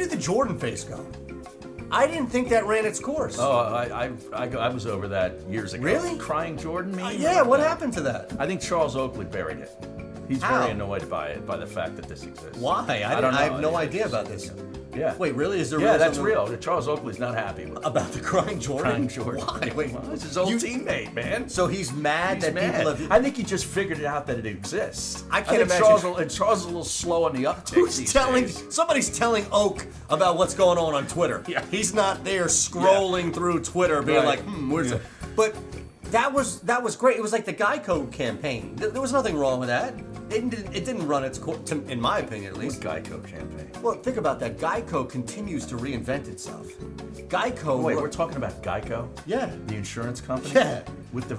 did the Jordan face go? I didn't think that ran its course. Oh, I was over that years ago. Really? Crying Jordan meme? Yeah, what happened to that? I think Charles Oakley buried it. He's How? very annoyed by it, by the fact that this exists. Why? I don't know. I have no idea about this. Yeah. Wait, really? Is there Yeah, really that's something real. Charles Oakley's not happy with it. about the crying Jordan? Crying Jordan. Why? Wait, Well, it's his old teammate, man. so he's mad He's that mad. people have. I think he just figured it out that it exists. I can't think imagine. Charles is a little slow on the uptick. Who's these telling? days. Somebody's telling Oak about what's going on Twitter. Yeah. He's not there scrolling through Twitter, being Right. like, "Where's it?" But that was great. It was like the Geico campaign. There was nothing wrong with that. It didn't run its course, in my opinion, at least. Geico campaign. Well, think about that. Geico continues to reinvent itself. Geico. Wait, we're talking about Geico? Yeah. The insurance company? Yeah. With the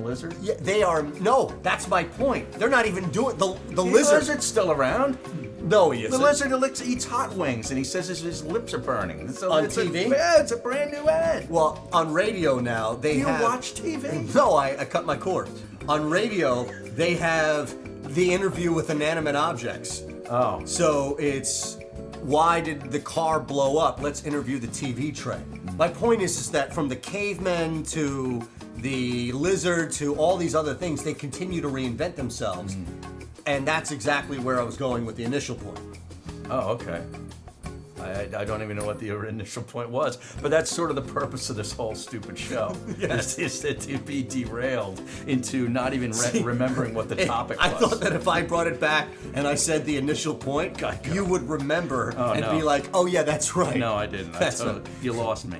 lizard? Yeah, they are. No, that's my point. They're not even doing the The lizard. lizard's still around. No, he The isn't. lizard eats hot wings, and he says his lips are burning. On TV? Yeah, it's a brand new ad. Well, on radio now they Do you have. watch TV? No, I cut my cord. On radio, they have the interview with inanimate objects. Oh. So it's why did the car blow up? Let's interview the TV tray. My point is that from the cavemen to the lizard to all these other things, they continue to reinvent themselves. And that's exactly where I was going with the initial point. Oh, okay. I don't even know what the initial point was, but that's sort of the purpose of this whole stupid show. Yes. is to be derailed into not even remembering what the topic was. I thought that if I brought it back and I said the initial point, Geico. you would remember and no. be like, oh yeah, that's right. No, I didn't. That's right. You lost me.